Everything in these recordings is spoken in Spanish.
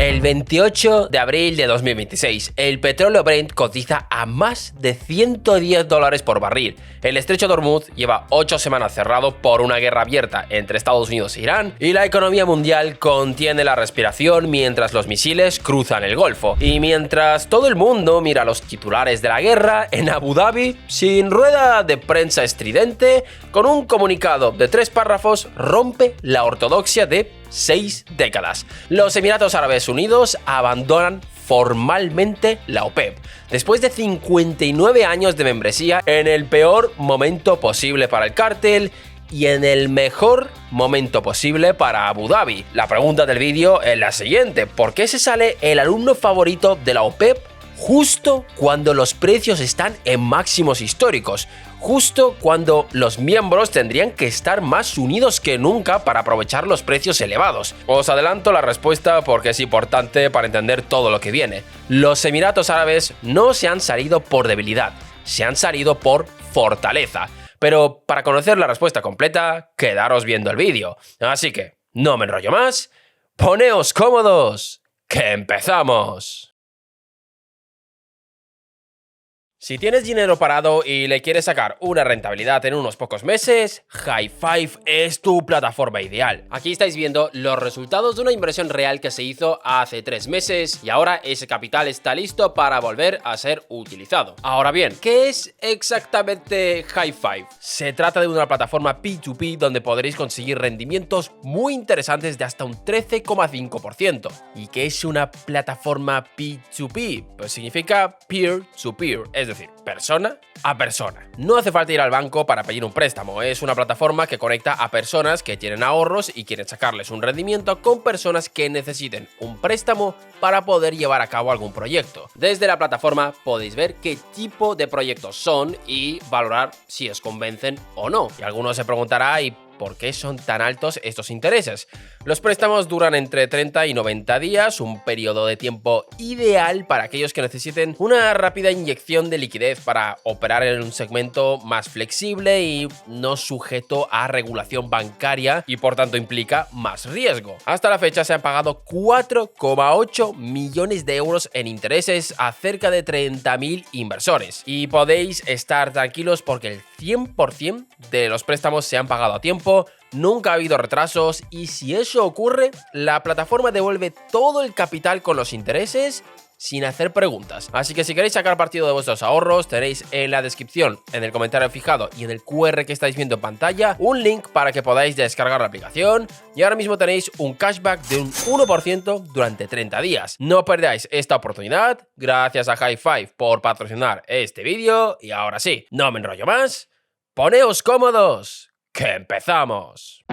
El 28 de abril de 2026, el petróleo Brent cotiza a más de $110 por barril. El estrecho de Hormuz lleva 8 semanas cerrado por una guerra abierta entre Estados Unidos e Irán, y la economía mundial contiene la respiración mientras los misiles cruzan el Golfo. Y mientras todo el mundo mira los titulares de la guerra, en Abu Dhabi, sin rueda de prensa estridente, con un comunicado de 3 párrafos, rompe la ortodoxia de 6 décadas. Los Emiratos Árabes Unidos abandonan formalmente la OPEP, después de 59 años de membresía, en el peor momento posible para el cártel y en el mejor momento posible para Abu Dhabi. La pregunta del vídeo es la siguiente: ¿por qué se sale el alumno favorito de la OPEP justo cuando los precios están en máximos históricos? Justo cuando los miembros tendrían que estar más unidos que nunca para aprovechar los precios elevados. Os adelanto la respuesta porque es importante para entender todo lo que viene. Los Emiratos Árabes no se han salido por debilidad, se han salido por fortaleza. Pero para conocer la respuesta completa, quedaros viendo el vídeo. Así que, no me enrollo más, poneos cómodos, que empezamos. Si tienes dinero parado y le quieres sacar una rentabilidad en unos pocos meses, Hi5 es tu plataforma ideal. Aquí estáis viendo los resultados de una inversión real que se hizo hace 3 meses y ahora ese capital está listo para volver a ser utilizado. Ahora bien, ¿qué es exactamente Hi5? Se trata de una plataforma P2P donde podréis conseguir rendimientos muy interesantes de hasta un 13,5%. ¿Y qué es una plataforma P2P? Pues significa peer-to-peer, es decir, persona a persona. No hace falta ir al banco para pedir un préstamo, es una plataforma que conecta a personas que tienen ahorros y quieren sacarles un rendimiento con personas que necesiten un préstamo para poder llevar a cabo algún proyecto. Desde la plataforma podéis ver qué tipo de proyectos son y valorar si os convencen o no. Y alguno se preguntará: ¿y por qué son tan altos estos intereses? Los préstamos duran entre 30 y 90 días, un periodo de tiempo ideal para aquellos que necesiten una rápida inyección de liquidez para operar en un segmento más flexible y no sujeto a regulación bancaria, y por tanto implica más riesgo. Hasta la fecha se han pagado 4,8 millones de euros en intereses a cerca de 30.000 inversores. Y podéis estar tranquilos porque el 100% de los préstamos se han pagado a tiempo, nunca ha habido retrasos, y si eso ocurre, la plataforma devuelve todo el capital con los intereses sin hacer preguntas. Así que si queréis sacar partido de vuestros ahorros, tenéis en la descripción, en el comentario fijado y en el QR que estáis viendo en pantalla, un link para que podáis descargar la aplicación, y ahora mismo tenéis un cashback de un 1% durante 30 días. No perdáis esta oportunidad. Gracias a Hi5 por patrocinar este vídeo, y ahora sí, no me enrollo más, poneos cómodos, que empezamos.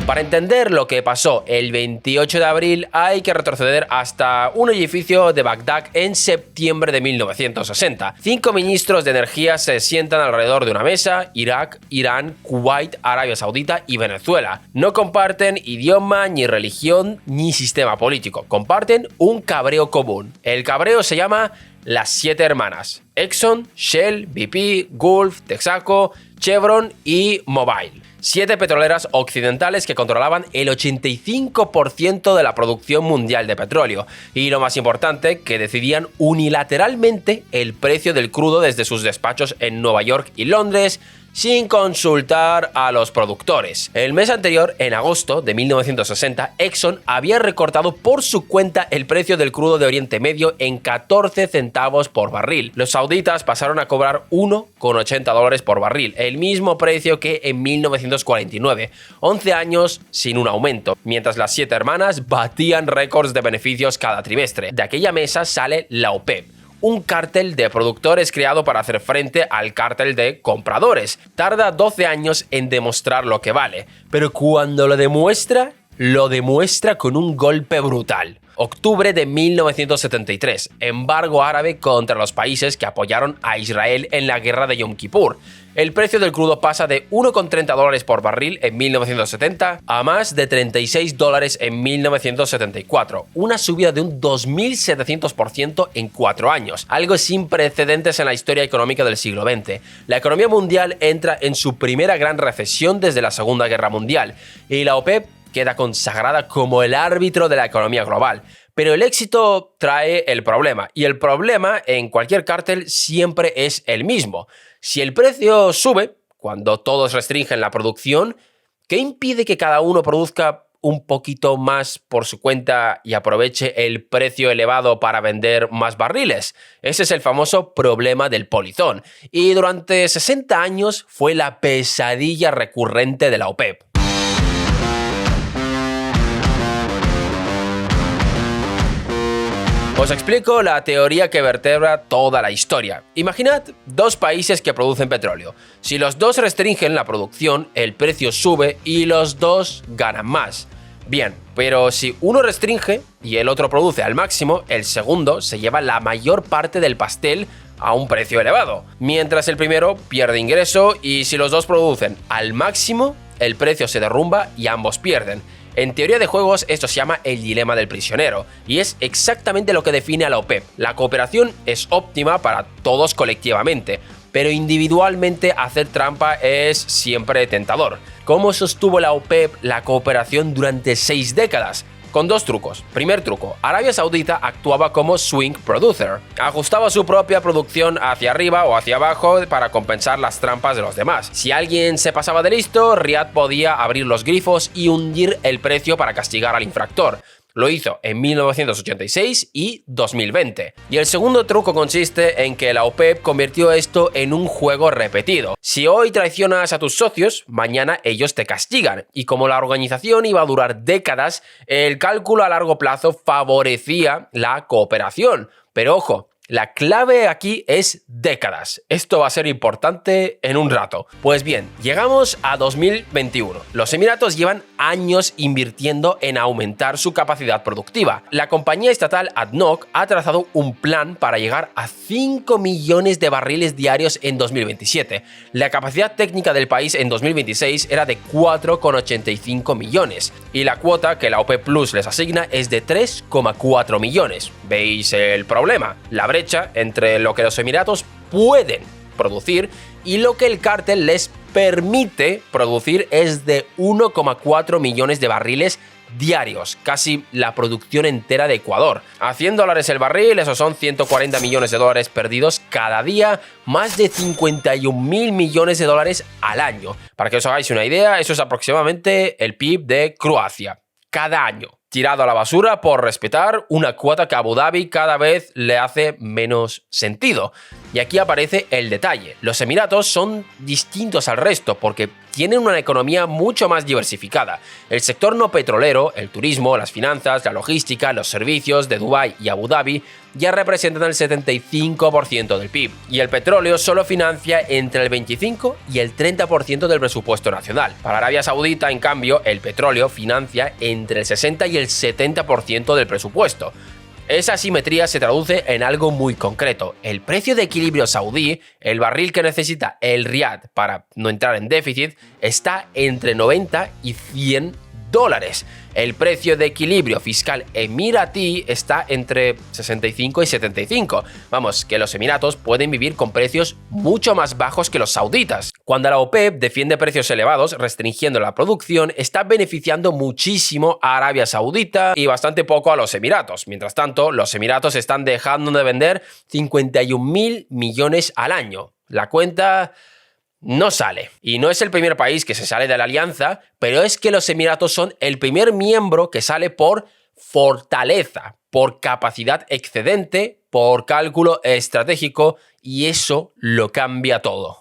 Para entender lo que pasó el 28 de abril hay que retroceder hasta un edificio de Bagdad en septiembre de 1960. 5 ministros de energía se sientan alrededor de una mesa: Irak, Irán, Kuwait, Arabia Saudita y Venezuela. No comparten idioma, ni religión, ni sistema político. Comparten un cabreo común. El cabreo se llama las 7 hermanas: Exxon, Shell, BP, Gulf, Texaco, Chevron y Mobil. 7 petroleras occidentales que controlaban el 85% de la producción mundial de petróleo, y lo más importante, que decidían unilateralmente el precio del crudo desde sus despachos en Nueva York y Londres, sin consultar a los productores. El mes anterior, en agosto de 1960, Exxon había recortado por su cuenta el precio del crudo de Oriente Medio en 14 centavos por barril. Los sauditas pasaron a cobrar $1,80 por barril, el mismo precio que en 1949, 11 años sin un aumento, mientras las 7 hermanas batían récords de beneficios cada trimestre. De aquella mesa sale la OPEP, un cártel de productores creado para hacer frente al cártel de compradores. Tarda 12 años en demostrar lo que vale, pero cuando lo demuestra, lo demuestra con un golpe brutal. Octubre de 1973, embargo árabe contra los países que apoyaron a Israel en la guerra de Yom Kippur. El precio del crudo pasa de $1,30 por barril en 1970 a más de $36 en 1974, una subida de un 2.700% en 4 años, algo sin precedentes en la historia económica del siglo XX. La economía mundial entra en su primera gran recesión desde la Segunda Guerra Mundial, y la OPEP queda consagrada como el árbitro de la economía global. Pero el éxito trae el problema, y el problema en cualquier cártel siempre es el mismo. Si el precio sube, cuando todos restringen la producción, ¿qué impide que cada uno produzca un poquito más por su cuenta y aproveche el precio elevado para vender más barriles? Ese es el famoso problema del polizón, y durante 60 años fue la pesadilla recurrente de la OPEP. Os explico la teoría que vertebra toda la historia. Imaginad dos países que producen petróleo. Si los dos restringen la producción, el precio sube y los dos ganan más. Bien, pero si uno restringe y el otro produce al máximo, el segundo se lleva la mayor parte del pastel a un precio elevado, mientras el primero pierde ingreso, y si los dos producen al máximo, el precio se derrumba y ambos pierden. En teoría de juegos esto se llama el dilema del prisionero, y es exactamente lo que define a la OPEP. La cooperación es óptima para todos colectivamente, pero individualmente hacer trampa es siempre tentador. ¿Cómo sostuvo la OPEP la cooperación durante 6 décadas? Con 2 trucos. Primer truco, Arabia Saudita actuaba como swing producer. Ajustaba su propia producción hacia arriba o hacia abajo para compensar las trampas de los demás. Si alguien se pasaba de listo, Riad podía abrir los grifos y hundir el precio para castigar al infractor. Lo hizo en 1986 y 2020. Y el segundo truco consiste en que la OPEP convirtió esto en un juego repetido. Si hoy traicionas a tus socios, mañana ellos te castigan. Y como la organización iba a durar décadas, el cálculo a largo plazo favorecía la cooperación. Pero ojo, la clave aquí es décadas. Esto va a ser importante en un rato. Pues bien, llegamos a 2021. Los Emiratos llevan años invirtiendo en aumentar su capacidad productiva. La compañía estatal ADNOC ha trazado un plan para llegar a 5 millones de barriles diarios en 2027. La capacidad técnica del país en 2026 era de 4,85 millones y la cuota que la OPEP Plus les asigna es de 3,4 millones. ¿Veis el problema? La brecha entre lo que los Emiratos pueden producir y lo que el cártel les permite producir es de 1,4 millones de barriles diarios, casi la producción entera de Ecuador. A $100 el barril, esos son 140 millones de dólares perdidos cada día, más de 51.000 millones de dólares al año. Para que os hagáis una idea, eso es aproximadamente el PIB de Croacia, cada año. Tirado a la basura por respetar una cuota que a Abu Dhabi cada vez le hace menos sentido. Y aquí aparece el detalle. Los Emiratos son distintos al resto porque tienen una economía mucho más diversificada. El sector no petrolero, el turismo, las finanzas, la logística, los servicios de Dubái y Abu Dhabi ya representan el 75% del PIB. Y el petróleo solo financia entre el 25 y el 30% del presupuesto nacional. Para Arabia Saudita, en cambio, el petróleo financia entre el 60 y el 70% del presupuesto. Esa asimetría se traduce en algo muy concreto. El precio de equilibrio saudí, el barril que necesita el Riad para no entrar en déficit, está entre 90 y 100 dólares. El precio de equilibrio fiscal emiratí está entre 65 y 75. Vamos, que los Emiratos pueden vivir con precios mucho más bajos que los sauditas. Cuando la OPEP defiende precios elevados restringiendo la producción, está beneficiando muchísimo a Arabia Saudita y bastante poco a los Emiratos. Mientras tanto, los Emiratos están dejando de vender 51.000 millones al año. La cuenta no sale. Y no es el primer país que se sale de la alianza, pero es que los Emiratos son el primer miembro que sale por fortaleza, por capacidad excedente, por cálculo estratégico, y eso lo cambia todo.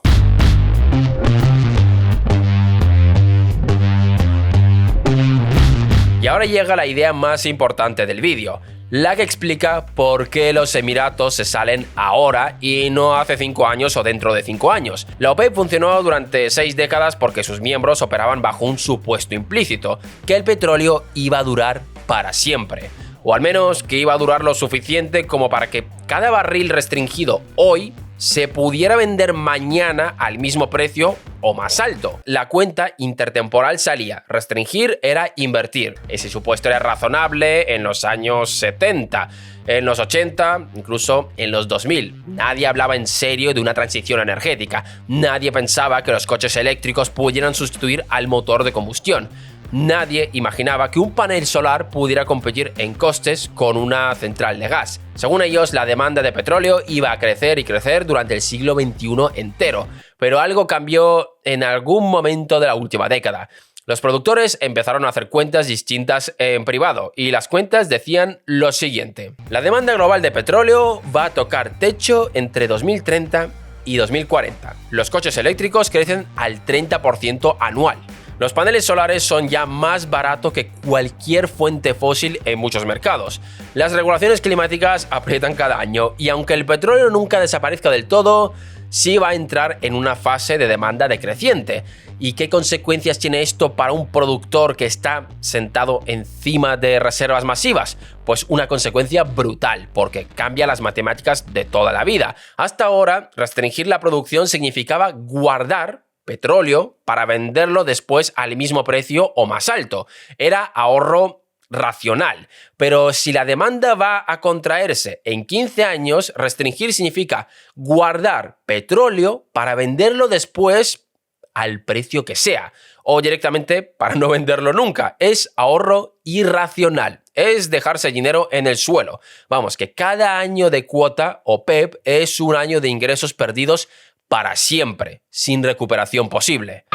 Y ahora llega la idea más importante del vídeo. la que explica por qué los Emiratos se salen ahora y no hace 5 años o dentro de 5 años. La OPEP funcionó durante 6 décadas porque sus miembros operaban bajo un supuesto implícito, que el petróleo iba a durar para siempre. O al menos que iba a durar lo suficiente como para que cada barril restringido hoy se pudiera vender mañana al mismo precio o más alto. La cuenta intertemporal salía. Restringir era invertir. Ese supuesto era razonable en los años 70, en los 80, incluso en los 2000. Nadie hablaba en serio de una transición energética. Nadie pensaba que los coches eléctricos pudieran sustituir al motor de combustión. Nadie imaginaba que un panel solar pudiera competir en costes con una central de gas. Según ellos, la demanda de petróleo iba a crecer y crecer durante el siglo XXI entero, pero algo cambió en algún momento de la última década. Los productores empezaron a hacer cuentas distintas en privado y las cuentas decían lo siguiente: la demanda global de petróleo va a tocar techo entre 2030 y 2040. Los coches eléctricos crecen al 30% anual. Los paneles solares son ya más baratos que cualquier fuente fósil en muchos mercados. Las regulaciones climáticas aprietan cada año y aunque el petróleo nunca desaparezca del todo, sí va a entrar en una fase de demanda decreciente. ¿Y qué consecuencias tiene esto para un productor que está sentado encima de reservas masivas? Pues una consecuencia brutal, porque cambia las matemáticas de toda la vida. Hasta ahora, restringir la producción significaba guardar petróleo para venderlo después al mismo precio o más alto. Era ahorro racional. Pero si la demanda va a contraerse en 15 años, restringir significa guardar petróleo para venderlo después al precio que sea, o directamente para no venderlo nunca. Es ahorro irracional. Es dejarse dinero en el suelo. Vamos, que cada año de cuota OPEP es un año de ingresos perdidos para siempre, sin recuperación posible.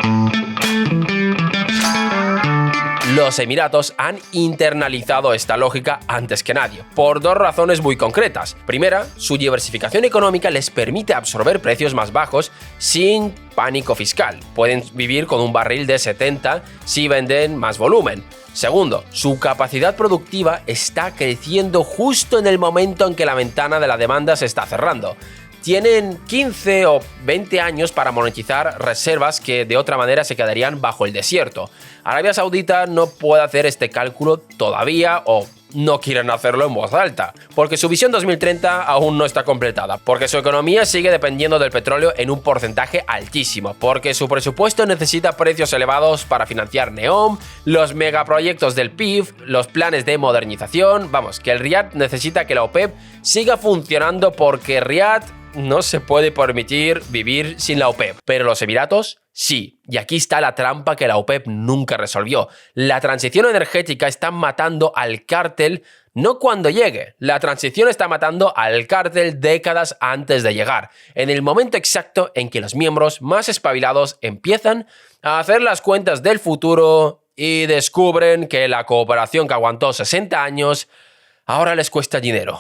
Los Emiratos han internalizado esta lógica antes que nadie, por dos razones muy concretas. Primera, su diversificación económica les permite absorber precios más bajos sin pánico fiscal. Pueden vivir con un barril de 70 si venden más volumen. Segundo, su capacidad productiva está creciendo justo en el momento en que la ventana de la demanda se está cerrando. Tienen 15 o 20 años para monetizar reservas que de otra manera se quedarían bajo el desierto. Arabia Saudita no puede hacer este cálculo todavía o no quieren hacerlo en voz alta, porque su visión 2030 aún no está completada, porque su economía sigue dependiendo del petróleo en un porcentaje altísimo, porque su presupuesto necesita precios elevados para financiar NEOM, los megaproyectos del PIB, los planes de modernización. Vamos, que el Riad necesita que la OPEP siga funcionando porque Riad no se puede permitir vivir sin la OPEP, pero los Emiratos sí. Y aquí está la trampa que la OPEP nunca resolvió. La transición energética está matando al cártel no cuando llegue. La transición está matando al cártel décadas antes de llegar, en el momento exacto en que los miembros más espabilados empiezan a hacer las cuentas del futuro y descubren que la cooperación que aguantó 60 años ahora les cuesta dinero.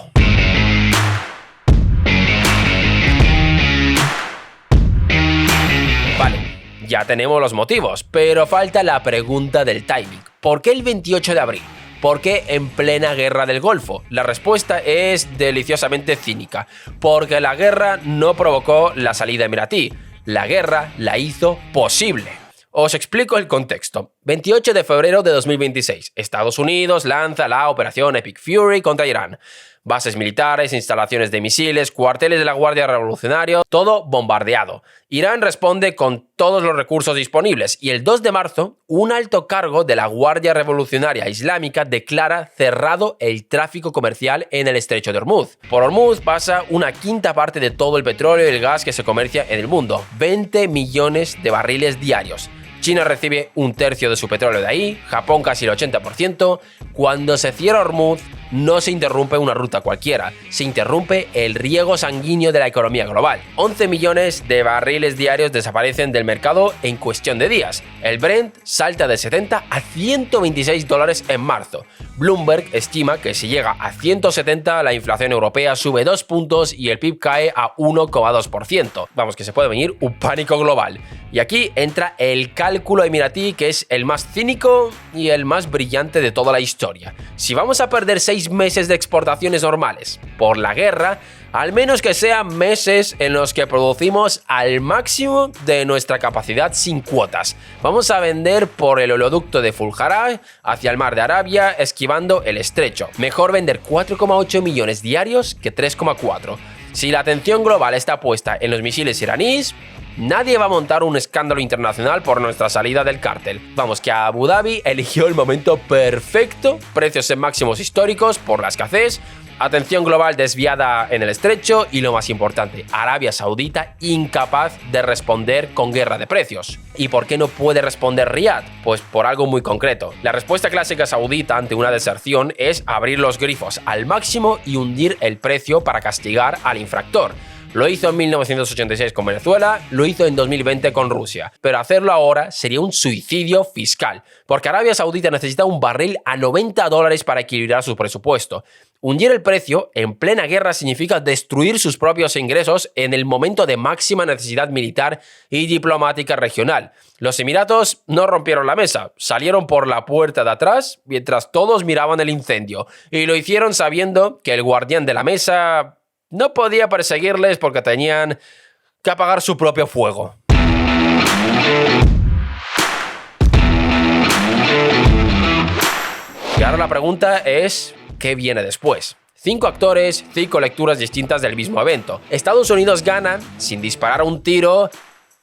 Vale, ya tenemos los motivos, pero falta la pregunta del timing. ¿Por qué el 28 de abril? ¿Por qué en plena guerra del Golfo? La respuesta es deliciosamente cínica. Porque la guerra no provocó la salida emiratí. La guerra la hizo posible. Os explico el contexto. 28 de febrero de 2026. Estados Unidos lanza la operación Epic Fury contra Irán. Bases militares, instalaciones de misiles, cuarteles de la Guardia Revolucionaria, todo bombardeado. Irán responde con todos los recursos disponibles y el 2 de marzo, un alto cargo de la Guardia Revolucionaria Islámica declara cerrado el tráfico comercial en el estrecho de Hormuz. Por Hormuz pasa una quinta parte de todo el petróleo y el gas que se comercia en el mundo, 20 millones de barriles diarios. China recibe un tercio de su petróleo de ahí, Japón casi el 80%. Cuando se cierra Hormuz, no se interrumpe una ruta cualquiera, se interrumpe el riego sanguíneo de la economía global. 11 millones de barriles diarios desaparecen del mercado en cuestión de días. El Brent salta de 70 a 126 dólares en marzo. Bloomberg estima que si llega a 170, la inflación europea sube 2 puntos y el PIB cae a 1,2%. Vamos, que se puede venir un pánico global. Y aquí entra el cálculo emiratí, que es el más cínico y el más brillante de toda la historia. historia. Si vamos a perder 6 meses de exportaciones normales por la guerra, al menos que sean meses en los que producimos al máximo de nuestra capacidad sin cuotas. Vamos a vender por el oleoducto de Fuljarah hacia el mar de Arabia, esquivando el estrecho. Mejor vender 4,8 millones diarios que 3,4. Si la atención global está puesta en los misiles iraníes, nadie va a montar un escándalo internacional por nuestra salida del cártel. Vamos, que Abu Dhabi eligió el momento perfecto, precios en máximos históricos por la escasez, atención global desviada en el estrecho y, lo más importante, Arabia Saudita incapaz de responder con guerra de precios. ¿Y por qué no puede responder Riad? Pues por algo muy concreto. La respuesta clásica saudita ante una deserción es abrir los grifos al máximo y hundir el precio para castigar al infractor. Lo hizo en 1986 con Venezuela, lo hizo en 2020 con Rusia. Pero hacerlo ahora sería un suicidio fiscal, porque Arabia Saudita necesita un barril a $90 para equilibrar su presupuesto. Hundir el precio en plena guerra significa destruir sus propios ingresos en el momento de máxima necesidad militar y diplomática regional. Los Emiratos no rompieron la mesa, salieron por la puerta de atrás mientras todos miraban el incendio, y lo hicieron sabiendo que el guardián de la mesa no podía perseguirles porque tenían que apagar su propio fuego. Y ahora la pregunta es, ¿qué viene después? 5 actores, 5 lecturas distintas del mismo evento. Estados Unidos gana sin disparar un tiro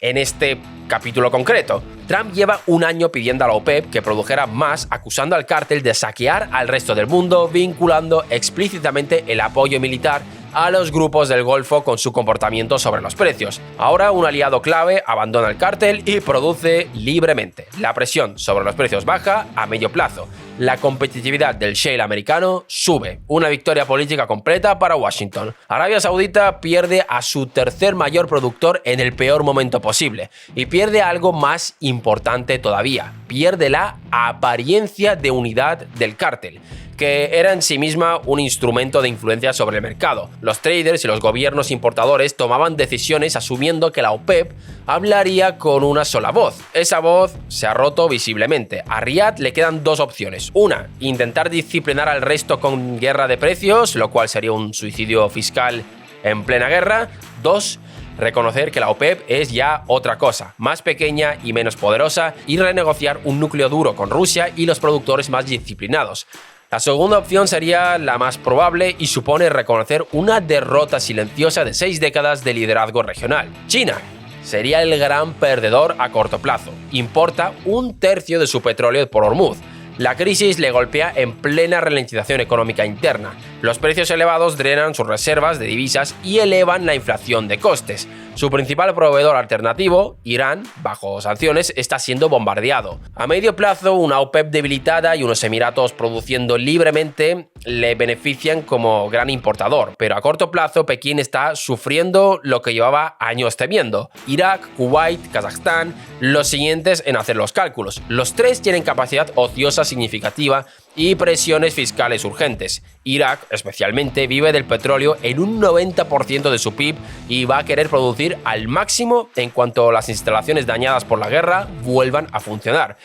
en este capítulo concreto. Trump lleva un año pidiendo a la OPEP que produjera más, acusando al cártel de saquear al resto del mundo, vinculando explícitamente el apoyo militar a los grupos del Golfo con su comportamiento sobre los precios. Ahora un aliado clave abandona el cártel y produce libremente. La presión sobre los precios baja a medio plazo. La competitividad del shale americano sube. Una victoria política completa para Washington. Arabia Saudita pierde a su tercer mayor productor en el peor momento posible. Y pierde algo más importante todavía. Pierde la apariencia de unidad del cártel, que era en sí misma un instrumento de influencia sobre el mercado. Los traders y los gobiernos importadores tomaban decisiones asumiendo que la OPEP hablaría con una sola voz. Esa voz se ha roto visiblemente. A Riad le quedan 2 opciones. Una, intentar disciplinar al resto con guerra de precios, lo cual sería un suicidio fiscal en plena guerra. 2, reconocer que la OPEP es ya otra cosa, más pequeña y menos poderosa, y renegociar un núcleo duro con Rusia y los productores más disciplinados. La segunda opción sería la más probable y supone reconocer una derrota silenciosa de 6 décadas de liderazgo regional. China sería el gran perdedor a corto plazo. Importa 1/3 de su petróleo por Hormuz. La crisis le golpea en plena ralentización económica interna. Los precios elevados drenan sus reservas de divisas y elevan la inflación de costes. Su principal proveedor alternativo, Irán, bajo sanciones, está siendo bombardeado. A medio plazo, una OPEP debilitada y unos Emiratos produciendo libremente le benefician como gran importador, pero a corto plazo Pekín está sufriendo lo que llevaba años temiendo. Irak, Kuwait, Kazajstán, los siguientes en hacer los cálculos. Los 3 tienen capacidad ociosa significativa y presiones fiscales urgentes. Irak, especialmente, vive del petróleo en un 90% de su PIB y va a querer producir al máximo en cuanto las instalaciones dañadas por la guerra vuelvan a funcionar.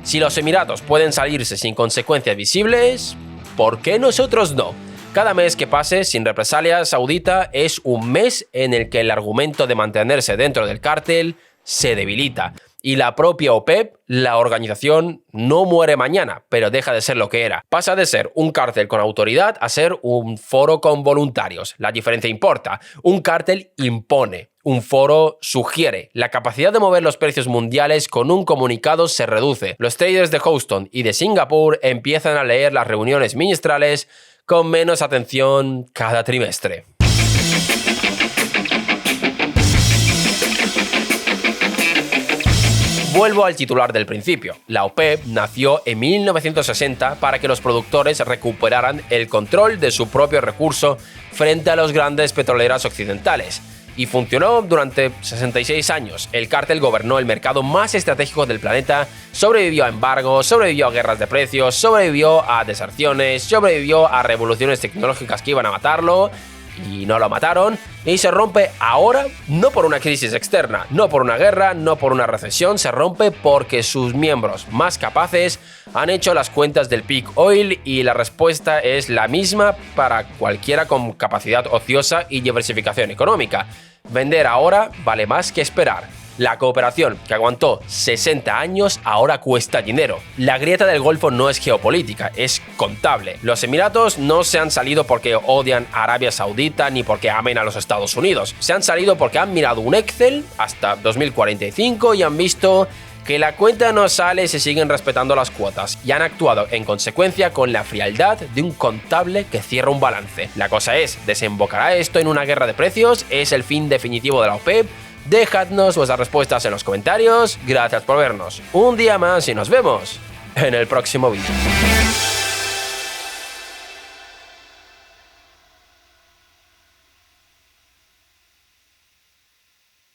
Si los Emiratos pueden salirse sin consecuencias visibles, ¿por qué nosotros no? Cada mes que pase sin represalia saudita es un mes en el que el argumento de mantenerse dentro del cártel se debilita. Y la propia OPEP, la organización, no muere mañana, pero deja de ser lo que era. Pasa de ser un cártel con autoridad a ser un foro con voluntarios. La diferencia importa. Un cártel impone. Un foro sugiere. La capacidad de mover los precios mundiales con un comunicado se reduce. Los traders de Houston y de Singapur empiezan a leer las reuniones ministrales con menos atención cada trimestre. Vuelvo al titular del principio. La OPEP nació en 1960 para que los productores recuperaran el control de su propio recurso frente a los grandes petroleras occidentales. Y funcionó durante 66 años. El cártel gobernó el mercado más estratégico del planeta, sobrevivió a embargos, sobrevivió a guerras de precios, sobrevivió a deserciones, sobrevivió a revoluciones tecnológicas que iban a matarlo y no lo mataron, y se rompe ahora no por una crisis externa, no por una guerra, no por una recesión, se rompe porque sus miembros más capaces han hecho las cuentas del peak oil y la respuesta es la misma para cualquiera con capacidad ociosa y diversificación económica. Vender ahora vale más que esperar. La cooperación, que aguantó 60 años, ahora cuesta dinero. La grieta del Golfo no es geopolítica, es contable. Los Emiratos no se han salido porque odian a Arabia Saudita ni porque amen a los Estados Unidos. Se han salido porque han mirado un Excel hasta 2045 y han visto que la cuenta no sale y se siguen respetando las cuotas, y han actuado en consecuencia con la frialdad de un contable que cierra un balance. La cosa es, ¿desembocará esto en una guerra de precios? ¿Es el fin definitivo de la OPEP? Dejadnos vuestras respuestas en los comentarios. Gracias por vernos un día más y nos vemos en el próximo vídeo.